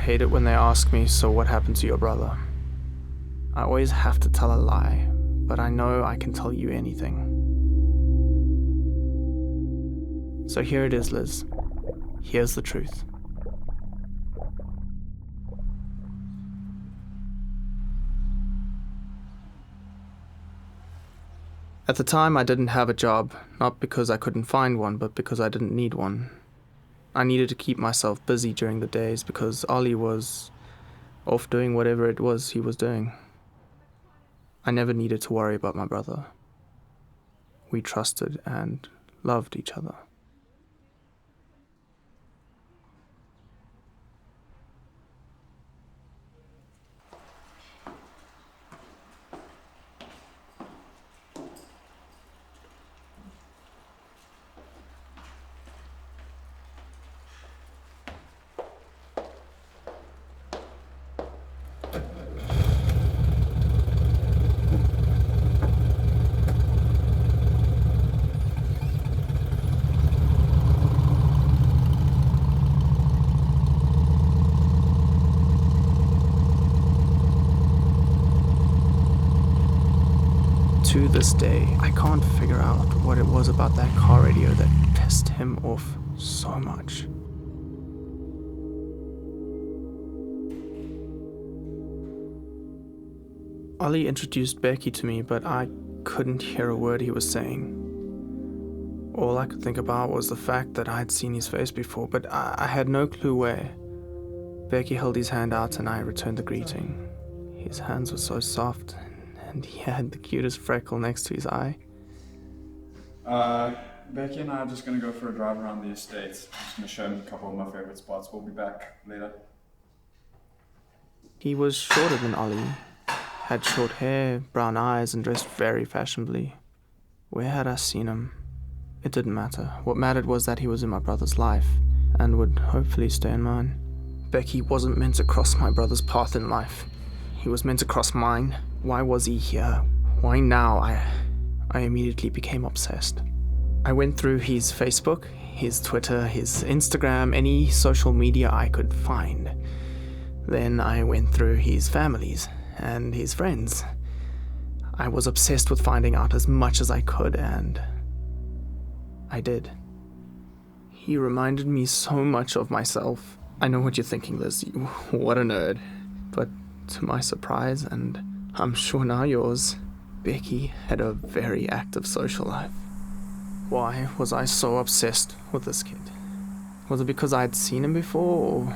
hate it when they ask me, so what happened to your brother? I always have to tell a lie, but I know I can tell you anything. So here it is, Liz. Here's the truth. At the time, I didn't have a job, not because I couldn't find one, but because I didn't need one. I needed to keep myself busy during the days because Ollie was off doing whatever it was he was doing. I never needed to worry about my brother. We trusted and loved each other. To this day, I can't figure out what it was about that car radio that pissed him off so much. Ollie introduced Bheki to me, but I couldn't hear a word he was saying. All I could think about was the fact that I had seen his face before, but I had no clue where. Bheki held his hand out and I returned the greeting. His hands were so soft, and he had the cutest freckle next to his eye. Bheki and I are just going to go for a drive around the estates. I'm just going to show him a couple of my favorite spots. We'll be back later. He was shorter than Ollie, had short hair, brown eyes, and dressed very fashionably. Where had I seen him? It didn't matter. What mattered was that he was in my brother's life, and would hopefully stay in mine. Bheki wasn't meant to cross my brother's path in life. He was meant to cross mine. Why was he here? Why now? I immediately became obsessed. I went through his Facebook, his Twitter, his Instagram, any social media I could find. Then I went through his families and his friends. I was obsessed with finding out as much as I could, and I did. He reminded me so much of myself. I know what you're thinking, Liz. What a nerd. But to my surprise, and I'm sure now yours, Bheki had a very active social life. Why was I so obsessed with this kid? Was it because I had seen him before, or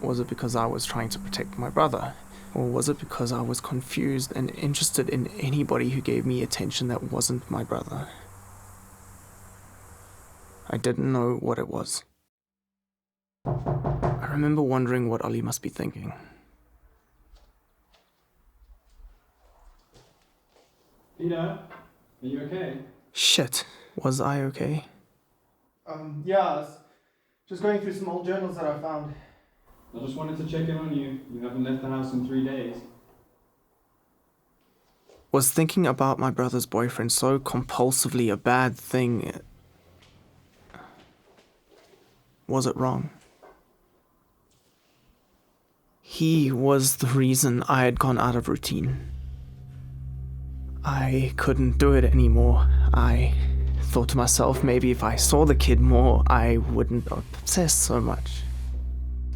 was it because I was trying to protect my brother? Or was it because I was confused and interested in anybody who gave me attention that wasn't my brother? I didn't know what it was. I remember wondering what Ollie must be thinking. Peter, are you okay? Shit, was I okay? Yeah, I was just going through some old journals that I found. I just wanted to check in on you. You haven't left the house in 3 days. Was thinking about my brother's boyfriend so compulsively a bad thing? Was it wrong? He was the reason I had gone out of routine. I couldn't do it anymore. I thought to myself, maybe if I saw the kid more, I wouldn't obsess so much.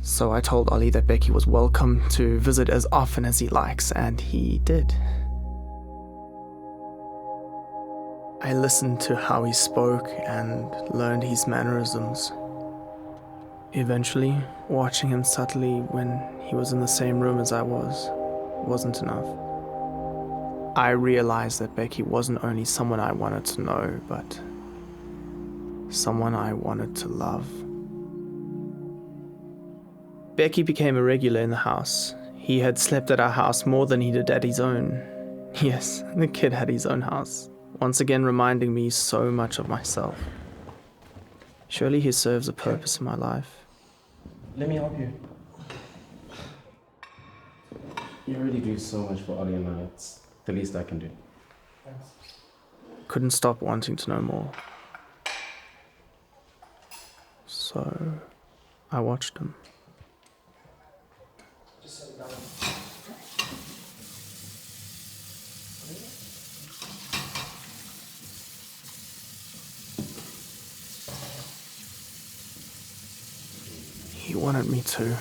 So I told Ollie that Bheki was welcome to visit as often as he likes, and he did. I listened to how he spoke and learned his mannerisms. Eventually, watching him subtly when he was in the same room as I wasn't enough. I realized that Bheki wasn't only someone I wanted to know, but someone I wanted to love. Bheki became a regular in the house. He had slept at our house more than he did at his own. Yes, the kid had his own house, once again reminding me so much of myself. Surely he serves a purpose in my life. Let me help you. You really do so much for Ollie and I. It's the least I can do. Thanks. Couldn't stop wanting to know more. So I watched him. Just set it down. He wanted me to.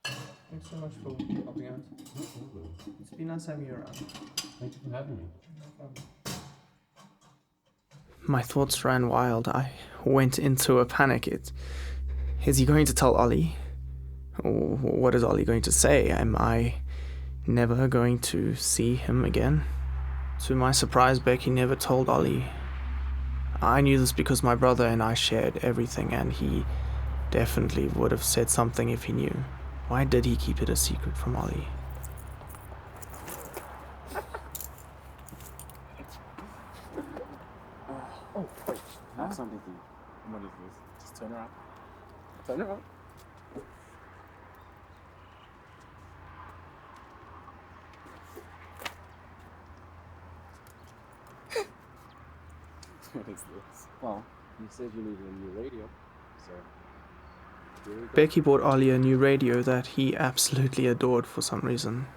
Thanks so much for helping out. It's been nice having you around. Thank you for having me. No problem. My thoughts ran wild. I went into a panic. Is he going to tell Ollie? Or what is Ollie going to say? Am I never going to see him again? To my surprise, Bheki never told Ollie. I knew this because my brother and I shared everything, and he definitely would have said something if he knew. Why did he keep it a secret from Ollie? Oh, wait. I have something for you. What is this? Just turn around. Turn around. What is this? Well, you said you needed a new radio, so here we go. Bheki bought Ollie a new radio that he absolutely adored for some reason.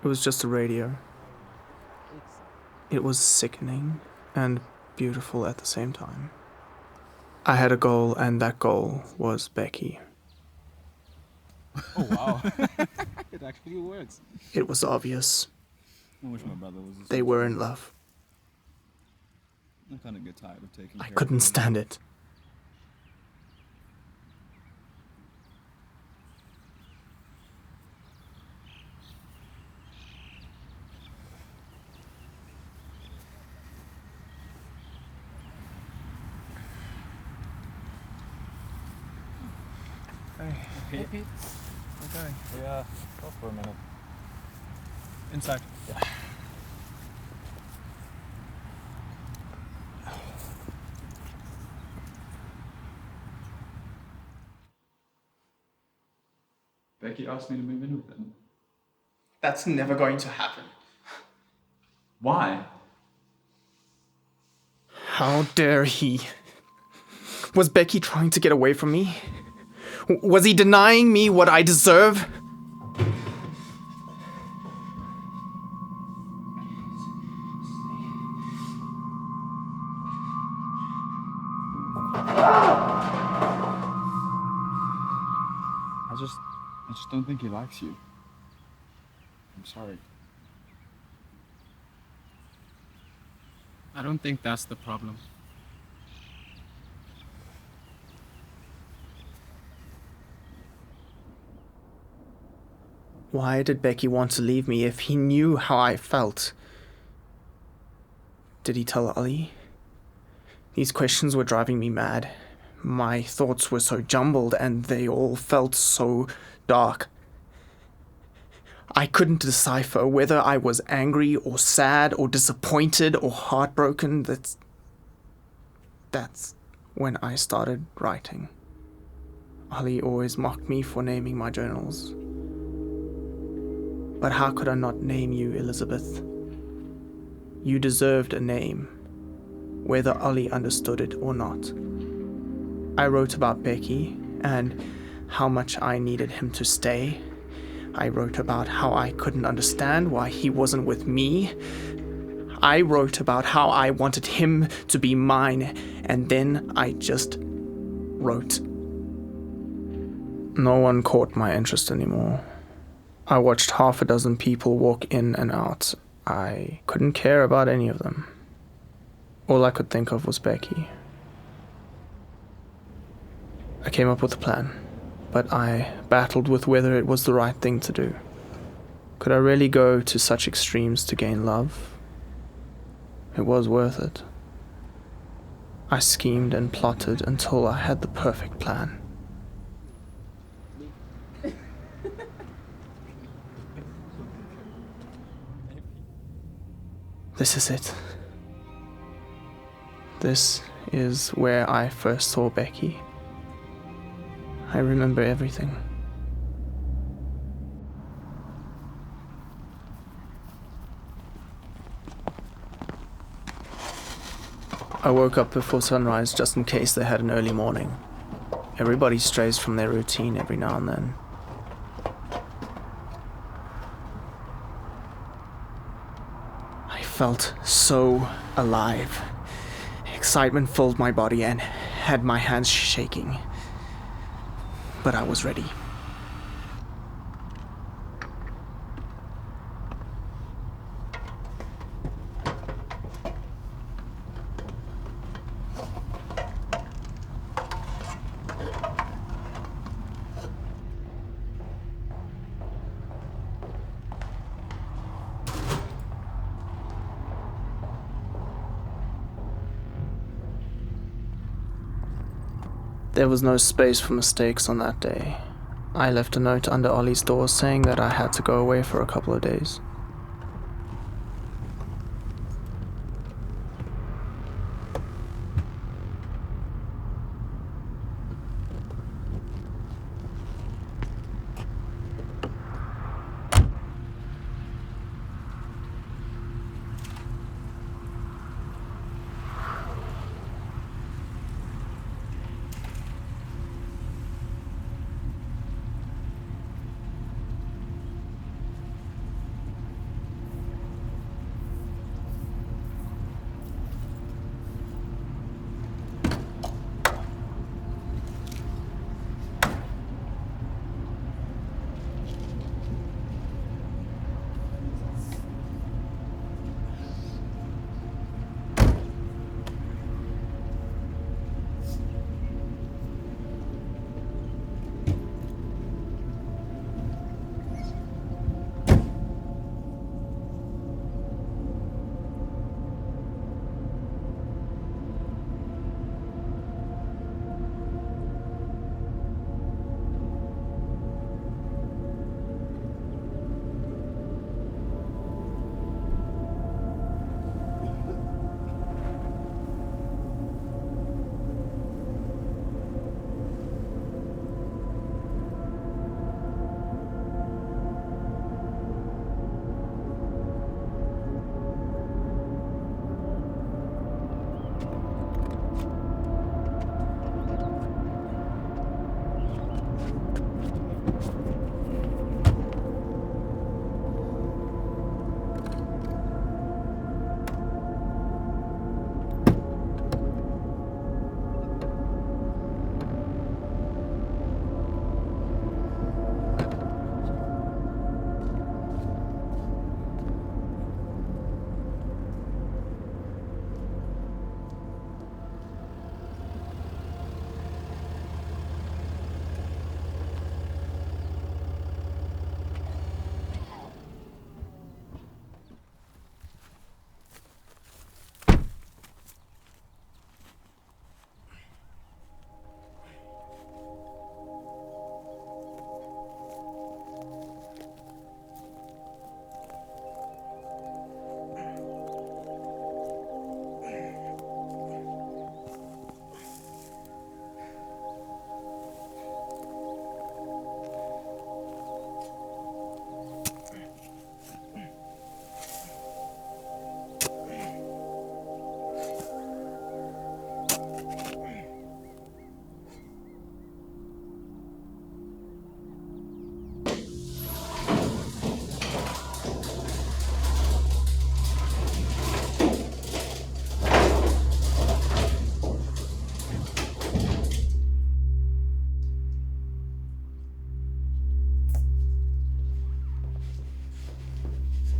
It was just a radio. It was sickening and beautiful at the same time. I had a goal, and that goal was Bheki. Oh wow, it actually works. It was obvious. I wish my brother was. They were in love. I kind of get tired of taking. I care couldn't of him. stand it. Hey, Pete. Okay. Yeah, go for a minute. Inside. Bheki asked me to move in with them. That's never going to happen. Why? How dare he? Was Bheki trying to get away from me? Was he denying me what I deserve? I just don't think he likes you. I'm sorry. I don't think that's the problem. Why did Bheki want to leave me if he knew how I felt? Did he tell Ollie? These questions were driving me mad. My thoughts were so jumbled, and they all felt so dark. I couldn't decipher whether I was angry or sad or disappointed or heartbroken. That's when I started writing. Ollie always mocked me for naming my journals. But how could I not name you, Elizabeth? You deserved a name, whether Ollie understood it or not. I wrote about Bheki and how much I needed him to stay. I wrote about how I couldn't understand why he wasn't with me. I wrote about how I wanted him to be mine, and then I just wrote. No one caught my interest anymore. I watched half a dozen people walk in and out. I couldn't care about any of them. All I could think of was Bheki. I came up with a plan, but I battled with whether it was the right thing to do. Could I really go to such extremes to gain love? It was worth it. I schemed and plotted until I had the perfect plan. This is it. This is where I first saw Bheki. I remember everything. I woke up before sunrise just in case they had an early morning. Everybody strays from their routine every now and then. I felt so alive. Excitement filled my body and had my hands shaking. But I was ready. There was no space for mistakes on that day. I left a note under Ollie's door saying that I had to go away for a couple of days.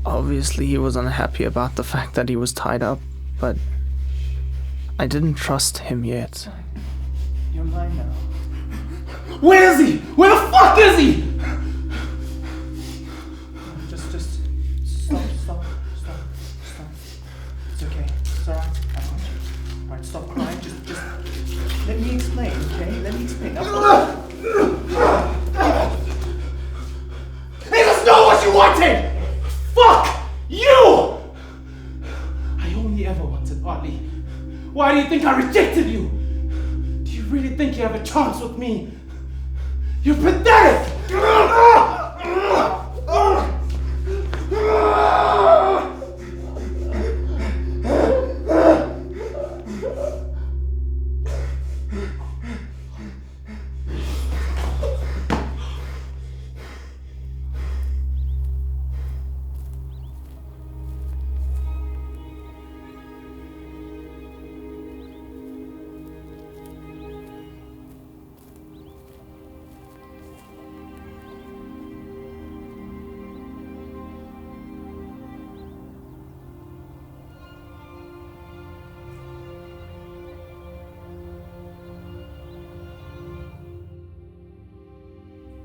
Obviously, he was unhappy about the fact that he was tied up, but I didn't trust him yet. You're mine now. Where is he? Where the fuck is he? Just stop. It's okay. It's alright. I got you. Alright, stop crying. Just let me explain, okay? Let me explain. This is not what you wanted! Fuck you! I only ever wanted Ollie. Why do you think I rejected you? Do you really think you have a chance with me? You're pathetic!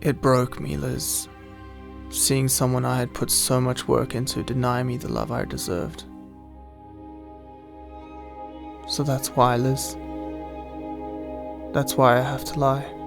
It broke me, Liz. Seeing someone I had put so much work into deny me the love I deserved. So that's why, Liz. That's why I have to lie.